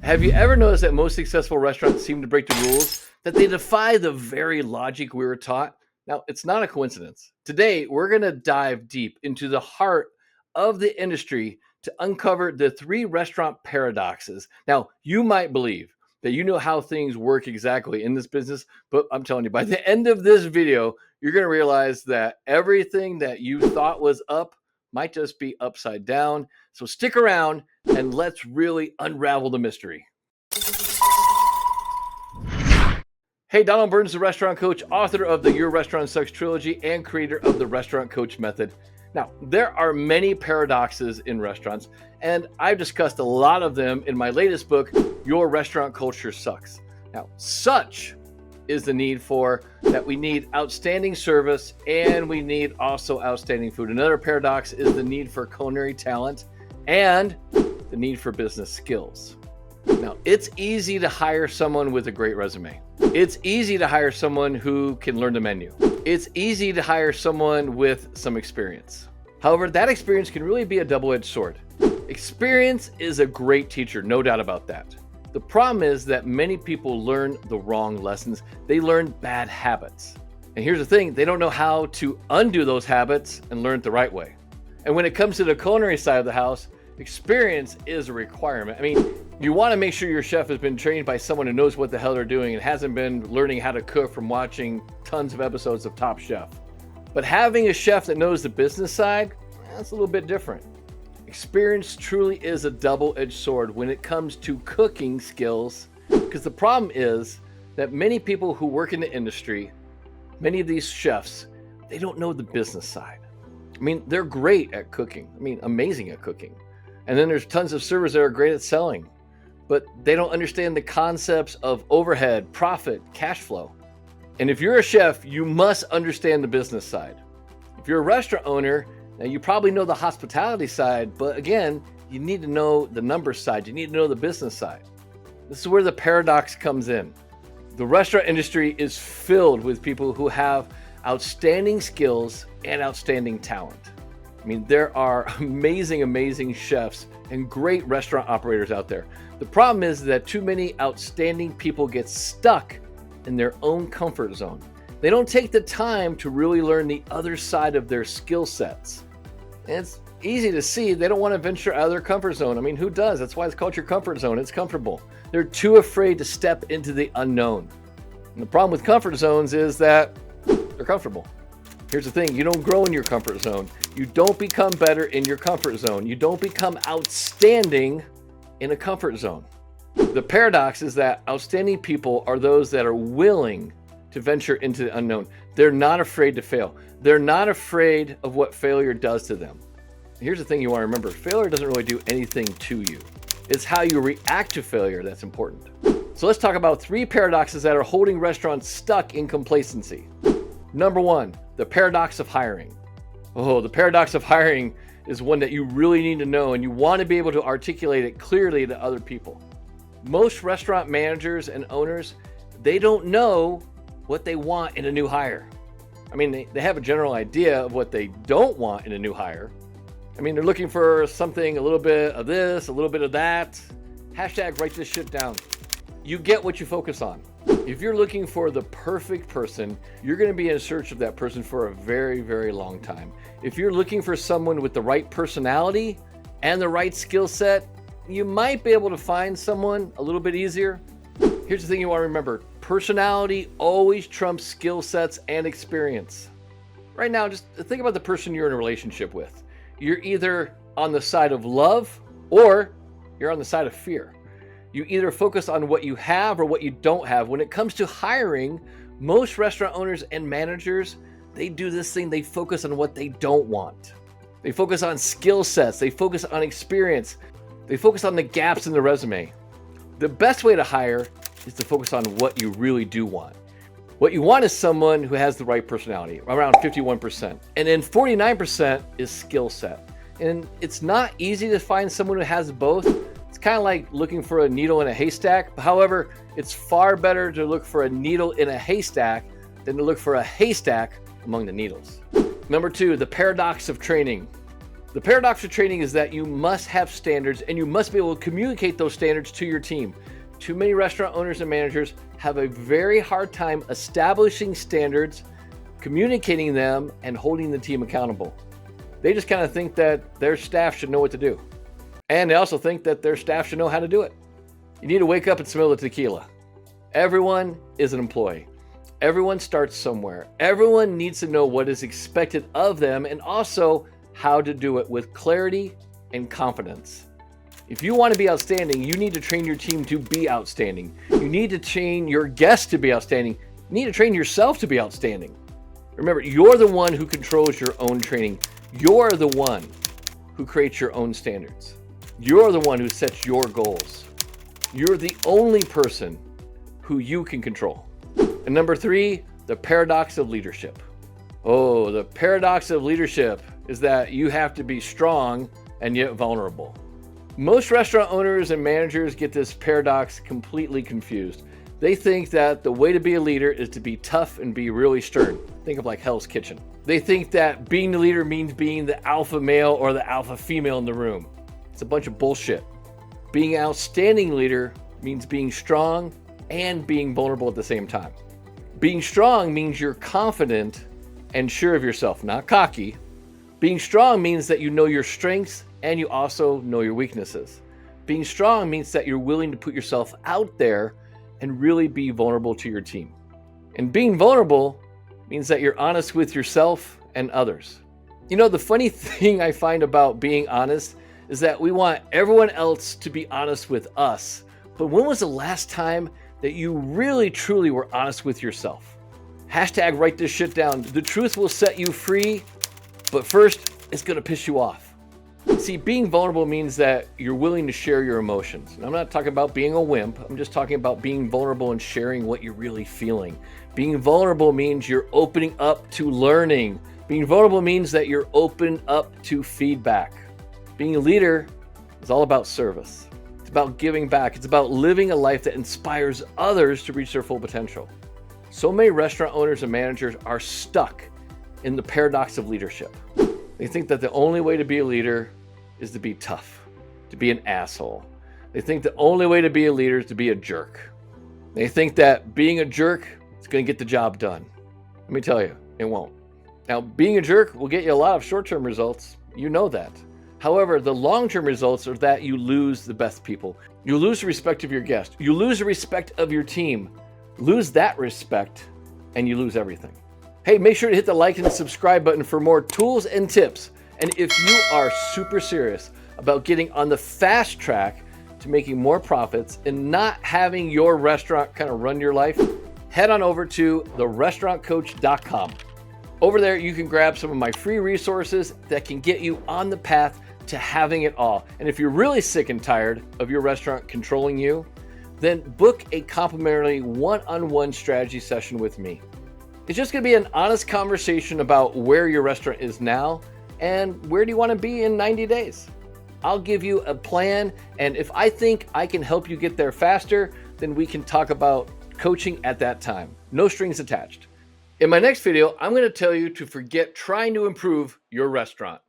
Have you ever noticed that most successful restaurants seem to break the rules, that they defy the very logic we were taught? Now, it's not a coincidence. Today, we're going to dive deep into the heart of the industry to uncover the three restaurant paradoxes. Now, you might believe that you know how things work exactly in this business, but I'm telling you, by the end of this video, you're going to realize that everything that you thought was up might just be upside down. So stick around and let's really unravel the mystery. Hey, Donald Burns, the restaurant coach, author of the Your Restaurant Sucks trilogy and creator of the Restaurant Coach Method. Now, there are many paradoxes in restaurants, and I've discussed a lot of them in my latest book, Your Restaurant Culture Sucks. Now, such is the need for that we need outstanding service and we need also outstanding food. Another paradox is the need for culinary talent and the need for business skills. Now, it's easy to hire someone with a great resume. It's easy to hire someone who can learn the menu. It's easy to hire someone with some experience. However, that experience can really be a double-edged sword. Experience is a great teacher, no doubt about that. The problem is that many people learn the wrong lessons. They learn bad habits. And here's the thing, they don't know how to undo those habits and learn it the right way. And when it comes to the culinary side of the house, experience is a requirement. I mean, you want to make sure your chef has been trained by someone who knows what the hell they're doing and hasn't been learning how to cook from watching tons of episodes of Top Chef. But having a chef that knows the business side, that's a little bit different. Experience truly is a double-edged sword when it comes to cooking skills, because the problem is that many people who work in the industry, many of these chefs, they don't know the business side. I mean, they're great at cooking. I mean, amazing at cooking. And then there's tons of servers that are great at selling, but they don't understand the concepts of overhead, profit, cash flow. And if you're a chef, you must understand the business side. If you're a restaurant owner, now you probably know the hospitality side, but again, you need to know the numbers side. You need to know the business side. This is where the paradox comes in. The restaurant industry is filled with people who have outstanding skills and outstanding talent. I mean, there are amazing, amazing chefs and great restaurant operators out there. The problem is that too many outstanding people get stuck in their own comfort zone. They don't take the time to really learn the other side of their skill sets. And it's easy to see they don't want to venture out of their comfort zone. I mean, who does? That's why it's called your comfort zone. It's comfortable. They're too afraid to step into the unknown. And the problem with comfort zones is that they're comfortable. Here's the thing, you don't grow in your comfort zone. You don't become better in your comfort zone. You don't become outstanding in a comfort zone. The paradox is that outstanding people are those that are willing to venture into the unknown. They're not afraid to fail. They're not afraid of what failure does to them. Here's the thing you want to remember. Failure doesn't really do anything to you. It's how you react to failure that's important. So let's talk about three paradoxes that are holding restaurants stuck in complacency. Number one, the paradox of hiring. Oh, the paradox of hiring is one that you really need to know, and you want to be able to articulate it clearly to other people. Most restaurant managers and owners, they don't know what they want in a new hire. I mean, they have a general idea of what they don't want in a new hire. I mean, they're looking for something, a little bit of this, a little bit of that. Hashtag write this shit down. You get what you focus on. If you're looking for the perfect person, you're going to be in search of that person for a very, very long time. If you're looking for someone with the right personality and the right skill set, you might be able to find someone a little bit easier. Here's the thing you want to remember. Personality always trumps skill sets and experience. Right now, just think about the person you're in a relationship with. You're either on the side of love or you're on the side of fear. You either focus on what you have or what you don't have. When it comes to hiring, most restaurant owners and managers, they do this thing. They focus on what they don't want. They focus on skill sets. They focus on experience. They focus on the gaps in the resume. The best way to hire is to focus on what you really do want. What you want is someone who has the right personality, around 51%. And then 49% is skill set. And it's not easy to find someone who has both. It's kind of like looking for a needle in a haystack. However, it's far better to look for a needle in a haystack than to look for a haystack among the needles. Number two, the paradox of training. The paradox of training is that you must have standards and you must be able to communicate those standards to your team. Too many restaurant owners and managers have a very hard time establishing standards, communicating them, and holding the team accountable. They just kind of think that their staff should know what to do. And they also think that their staff should know how to do it. You need to wake up and smell the tequila. Everyone is an employee. Everyone starts somewhere. Everyone needs to know what is expected of them and also how to do it with clarity and confidence. If you want to be outstanding, you need to train your team to be outstanding. You need to train your guests to be outstanding. You need to train yourself to be outstanding. Remember, you're the one who controls your own training. You're the one who creates your own standards. You're the one who sets your goals. You're the only person who you can control. And number 3, the paradox of leadership. Oh, the paradox of leadership is that you have to be strong and yet vulnerable. Most restaurant owners and managers get this paradox completely confused. They think that the way to be a leader is to be tough and be really stern. Think of like Hell's Kitchen. They think that being the leader means being the alpha male or the alpha female in the room. It's a bunch of bullshit. Being an outstanding leader means being strong and being vulnerable at the same time. Being strong means you're confident and sure of yourself, not cocky. Being strong means that you know your strengths and you also know your weaknesses. Being strong means that you're willing to put yourself out there and really be vulnerable to your team. And being vulnerable means that you're honest with yourself and others. You know, the funny thing I find about being honest is that we want everyone else to be honest with us. But when was the last time that you really truly were honest with yourself? Hashtag write this shit down. The truth will set you free, but first it's gonna piss you off. See, being vulnerable means that you're willing to share your emotions. And I'm not talking about being a wimp. I'm just talking about being vulnerable and sharing what you're really feeling. Being vulnerable means you're opening up to learning. Being vulnerable means that you're open up to feedback. Being a leader is all about service. It's about giving back. It's about living a life that inspires others to reach their full potential. So many restaurant owners and managers are stuck in the paradox of leadership. They think that the only way to be a leader is to be tough, to be an asshole. They think the only way to be a leader is to be a jerk. They think that being a jerk is going to get the job done. Let me tell you, it won't. Now, being a jerk will get you a lot of short-term results. You know that. However, the long-term results are that you lose the best people. You lose the respect of your guests. You lose the respect of your team. Lose that respect, and you lose everything. Hey, make sure to hit the like and subscribe button for more tools and tips. And if you are super serious about getting on the fast track to making more profits and not having your restaurant kind of run your life, head on over to therestaurantcoach.com. Over there, you can grab some of my free resources that can get you on the path to having it all. And if you're really sick and tired of your restaurant controlling you, then book a complimentary one-on-one strategy session with me. It's just going to be an honest conversation about where your restaurant is now and where do you want to be in 90 days. I'll give you a plan, and if I think I can help you get there faster, then we can talk about coaching at that time. No strings attached. In my next video, I'm going to tell you to forget trying to improve your restaurant.